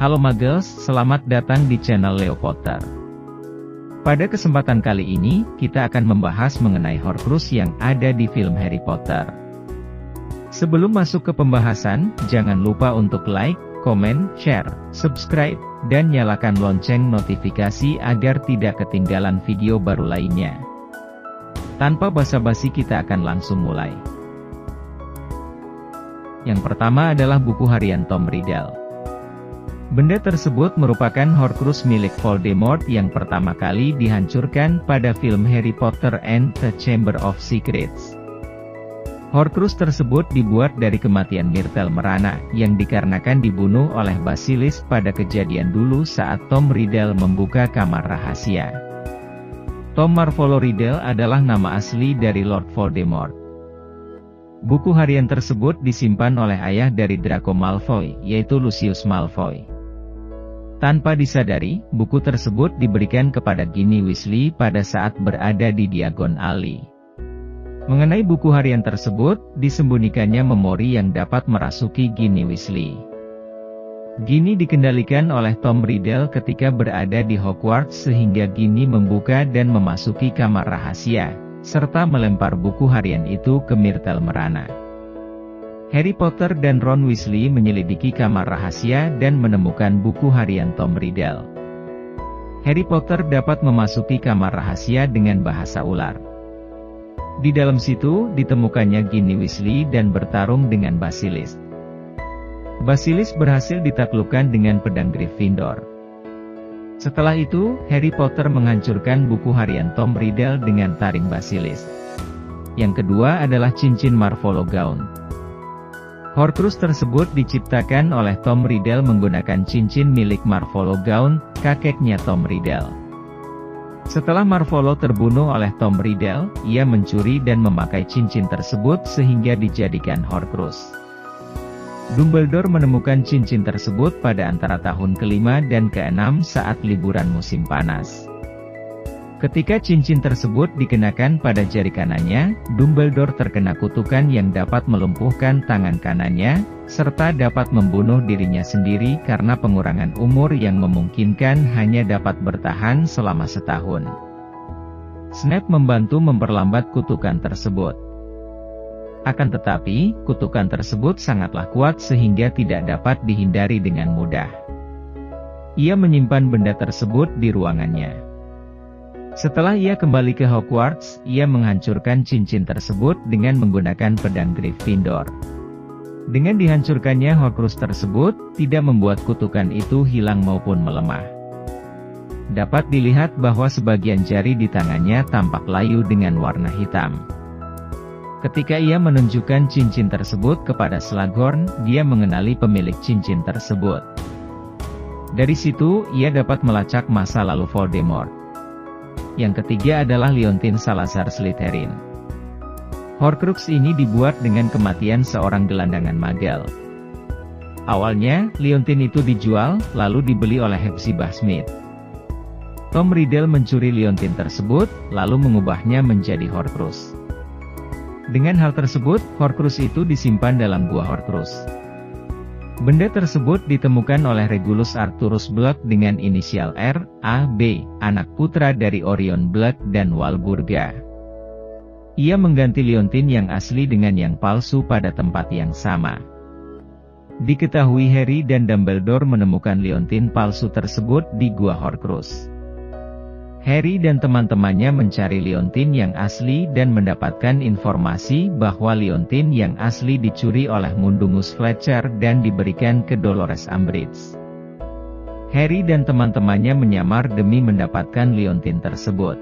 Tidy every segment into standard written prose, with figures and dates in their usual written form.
Halo Muggles, selamat datang di channel Leo Potter. Pada kesempatan kali ini, kita akan membahas mengenai Horcrux yang ada di film Harry Potter. Sebelum masuk ke pembahasan, jangan lupa untuk like, komen, share, subscribe, dan nyalakan lonceng notifikasi agar tidak ketinggalan video baru lainnya. Tanpa basa-basi kita akan langsung mulai. Yang pertama adalah buku harian Tom Riddle. Benda tersebut merupakan Horcrux milik Voldemort yang pertama kali dihancurkan pada film Harry Potter and the Chamber of Secrets. Horcrux tersebut dibuat dari kematian Myrtle Merana, yang dikarenakan dibunuh oleh Basilisk pada kejadian dulu saat Tom Riddle membuka kamar rahasia. Tom Marvolo Riddle adalah nama asli dari Lord Voldemort. Buku harian tersebut disimpan oleh ayah dari Draco Malfoy, yaitu Lucius Malfoy. Tanpa disadari, buku tersebut diberikan kepada Ginny Weasley pada saat berada di Diagon Alley. Mengenai buku harian tersebut, disembunyikannya memori yang dapat merasuki Ginny Weasley. Ginny dikendalikan oleh Tom Riddle ketika berada di Hogwarts sehingga Ginny membuka dan memasuki kamar rahasia, serta melempar buku harian itu ke Myrtle Merana. Harry Potter dan Ron Weasley menyelidiki kamar rahasia dan menemukan buku harian Tom Riddle. Harry Potter dapat memasuki kamar rahasia dengan bahasa ular. Di dalam situ, ditemukannya Ginny Weasley dan bertarung dengan Basilisk. Basilisk berhasil ditaklukkan dengan pedang Gryffindor. Setelah itu, Harry Potter menghancurkan buku harian Tom Riddle dengan taring Basilisk. Yang kedua adalah cincin Marvolo Gaun. Horcrux tersebut diciptakan oleh Tom Riddle menggunakan cincin milik Marvolo Gaun, kakeknya Tom Riddle. Setelah Marvolo terbunuh oleh Tom Riddle, ia mencuri dan memakai cincin tersebut sehingga dijadikan Horcrux. Dumbledore menemukan cincin tersebut pada antara tahun ke-5 dan ke-6 saat liburan musim panas. Ketika cincin tersebut dikenakan pada jari kanannya, Dumbledore terkena kutukan yang dapat melumpuhkan tangan kanannya, serta dapat membunuh dirinya sendiri karena pengurangan umur yang memungkinkan hanya dapat bertahan selama setahun. Snape membantu memperlambat kutukan tersebut. Akan tetapi, kutukan tersebut sangatlah kuat sehingga tidak dapat dihindari dengan mudah. Ia menyimpan benda tersebut di ruangannya. Setelah ia kembali ke Hogwarts, ia menghancurkan cincin tersebut dengan menggunakan pedang Gryffindor. Dengan dihancurkannya Horcrux tersebut, tidak membuat kutukan itu hilang maupun melemah. Dapat dilihat bahwa sebagian jari di tangannya tampak layu dengan warna hitam. Ketika ia menunjukkan cincin tersebut kepada Slughorn, dia mengenali pemilik cincin tersebut. Dari situ, ia dapat melacak masa lalu Voldemort. Yang ketiga adalah Leontyne Salazar Slytherin. Horcrux ini dibuat dengan kematian seorang gelandangan Muggle. Awalnya, Leontyne itu dijual, lalu dibeli oleh Hepzibah Smith. Tom Riddle mencuri Leontyne tersebut, lalu mengubahnya menjadi Horcrux. Dengan hal tersebut, Horcrux itu disimpan dalam gua Horcrux. Benda tersebut ditemukan oleh Regulus Arcturus Black dengan inisial R, A, B, anak putra dari Orion Black dan Walburga. Ia mengganti Leontyne yang asli dengan yang palsu pada tempat yang sama. Diketahui Harry dan Dumbledore menemukan Leontyne palsu tersebut di gua Horcrux. Harry dan teman-temannya mencari Leontyne yang asli dan mendapatkan informasi bahwa Leontyne yang asli dicuri oleh Mundungus Fletcher dan diberikan ke Dolores Umbridge. Harry dan teman-temannya menyamar demi mendapatkan Leontyne tersebut.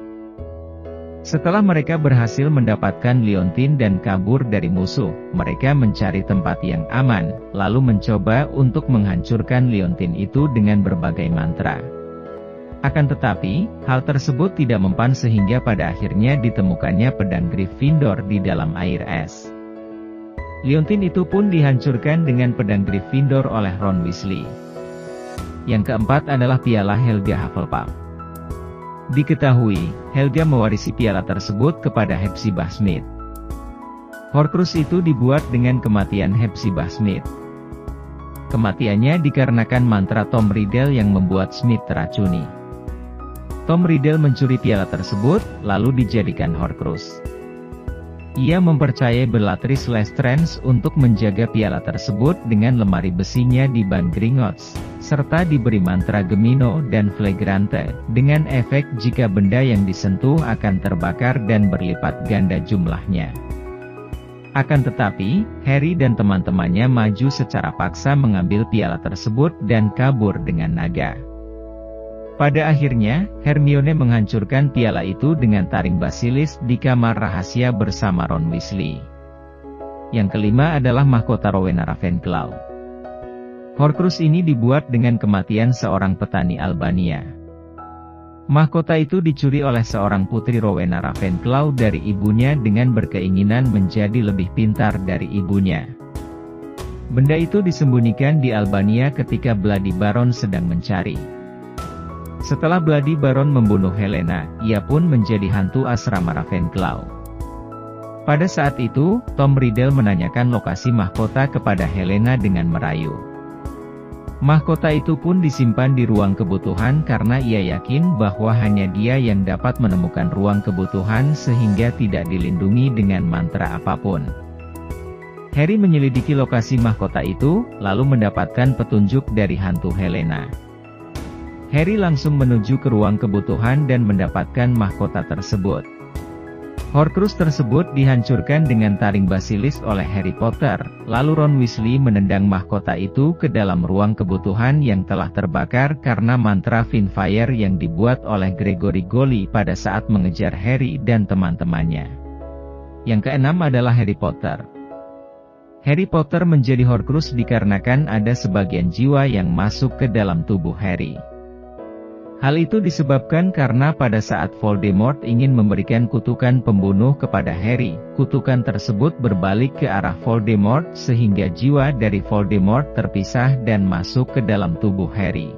Setelah mereka berhasil mendapatkan Leontyne dan kabur dari musuh, mereka mencari tempat yang aman, lalu mencoba untuk menghancurkan Leontyne itu dengan berbagai mantra. Akan tetapi, hal tersebut tidak mempan sehingga pada akhirnya ditemukannya pedang Gryffindor di dalam air es. Leontyne itu pun dihancurkan dengan pedang Gryffindor oleh Ron Weasley. Yang keempat adalah piala Helga Hufflepuff. Diketahui, Helga mewarisi piala tersebut kepada Hepzibah Smith. Horcrux itu dibuat dengan kematian Hepzibah Smith. Kematiannya dikarenakan mantra Tom Riddle yang membuat Smith teracuni. Tom Riddle mencuri piala tersebut, lalu dijadikan Horcrux. Ia mempercayai Bellatrix Lestrange untuk menjaga piala tersebut dengan lemari besinya di ban Gringotts, serta diberi mantra Gemino dan Flagrante, dengan efek jika benda yang disentuh akan terbakar dan berlipat ganda jumlahnya. Akan tetapi, Harry dan teman-temannya maju secara paksa mengambil piala tersebut dan kabur dengan naga. Pada akhirnya, Hermione menghancurkan piala itu dengan taring basilis di kamar rahasia bersama Ron Weasley. Yang kelima adalah mahkota Rowena Ravenclaw. Horcrux ini dibuat dengan kematian seorang petani Albania. Mahkota itu dicuri oleh seorang putri Rowena Ravenclaw dari ibunya dengan berkeinginan menjadi lebih pintar dari ibunya. Benda itu disembunyikan di Albania ketika Bloody Baron sedang mencari. Setelah Bloody Baron membunuh Helena, ia pun menjadi hantu asrama Ravenclaw. Pada saat itu, Tom Riddle menanyakan lokasi mahkota kepada Helena dengan merayu. Mahkota itu pun disimpan di ruang kebutuhan karena ia yakin bahwa hanya dia yang dapat menemukan ruang kebutuhan sehingga tidak dilindungi dengan mantra apapun. Harry menyelidiki lokasi mahkota itu, lalu mendapatkan petunjuk dari hantu Helena. Harry langsung menuju ke ruang kebutuhan dan mendapatkan mahkota tersebut. Horcrux tersebut dihancurkan dengan taring basilis oleh Harry Potter, lalu Ron Weasley menendang mahkota itu ke dalam ruang kebutuhan yang telah terbakar karena mantra Finfire yang dibuat oleh Gregory Golly pada saat mengejar Harry dan teman-temannya. Yang keenam adalah Harry Potter. Harry Potter menjadi Horcrux dikarenakan ada sebagian jiwa yang masuk ke dalam tubuh Harry. Hal itu disebabkan karena pada saat Voldemort ingin memberikan kutukan pembunuh kepada Harry, kutukan tersebut berbalik ke arah Voldemort sehingga jiwa dari Voldemort terpisah dan masuk ke dalam tubuh Harry.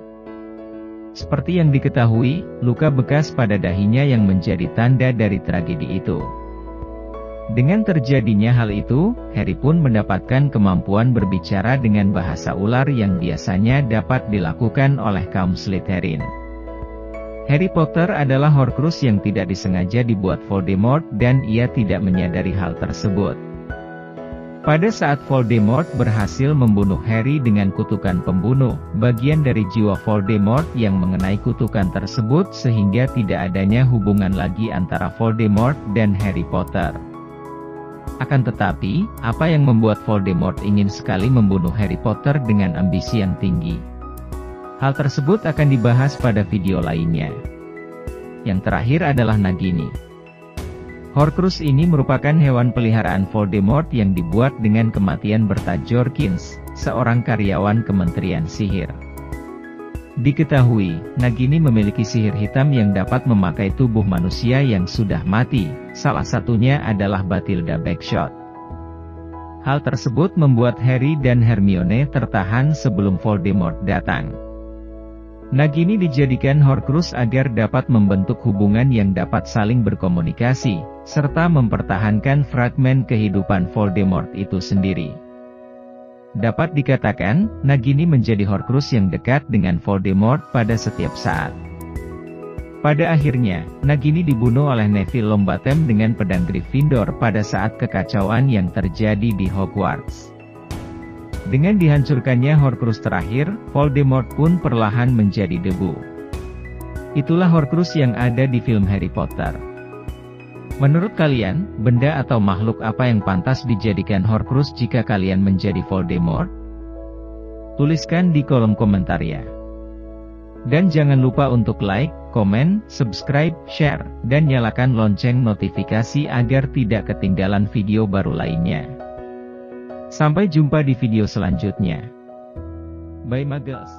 Seperti yang diketahui, luka bekas pada dahinya yang menjadi tanda dari tragedi itu. Dengan terjadinya hal itu, Harry pun mendapatkan kemampuan berbicara dengan bahasa ular yang biasanya dapat dilakukan oleh kaum Slytherin. Harry Potter adalah Horcrux yang tidak disengaja dibuat Voldemort dan ia tidak menyadari hal tersebut. Pada saat Voldemort berhasil membunuh Harry dengan kutukan pembunuh, bagian dari jiwa Voldemort yang mengenai kutukan tersebut sehingga tidak adanya hubungan lagi antara Voldemort dan Harry Potter. Akan tetapi, apa yang membuat Voldemort ingin sekali membunuh Harry Potter dengan ambisi yang tinggi? Hal tersebut akan dibahas pada video lainnya. Yang terakhir adalah Nagini. Horcrux ini merupakan hewan peliharaan Voldemort yang dibuat dengan kematian Bertha Jorkins, seorang karyawan Kementerian Sihir. Diketahui, Nagini memiliki sihir hitam yang dapat memakai tubuh manusia yang sudah mati, salah satunya adalah Bathilda Bagshot. Hal tersebut membuat Harry dan Hermione tertahan sebelum Voldemort datang. Nagini dijadikan Horcrux agar dapat membentuk hubungan yang dapat saling berkomunikasi, serta mempertahankan fragmen kehidupan Voldemort itu sendiri. Dapat dikatakan, Nagini menjadi Horcrux yang dekat dengan Voldemort pada setiap saat. Pada akhirnya, Nagini dibunuh oleh Neville Longbottom dengan pedang Gryffindor pada saat kekacauan yang terjadi di Hogwarts. Dengan dihancurkannya Horcrux terakhir, Voldemort pun perlahan menjadi debu. Itulah Horcrux yang ada di film Harry Potter. Menurut kalian, benda atau makhluk apa yang pantas dijadikan Horcrux jika kalian menjadi Voldemort? Tuliskan di kolom komentar ya. Dan jangan lupa untuk like, komen, subscribe, share, dan nyalakan lonceng notifikasi agar tidak ketinggalan video baru lainnya. Sampai jumpa di video selanjutnya. Bye Muggles.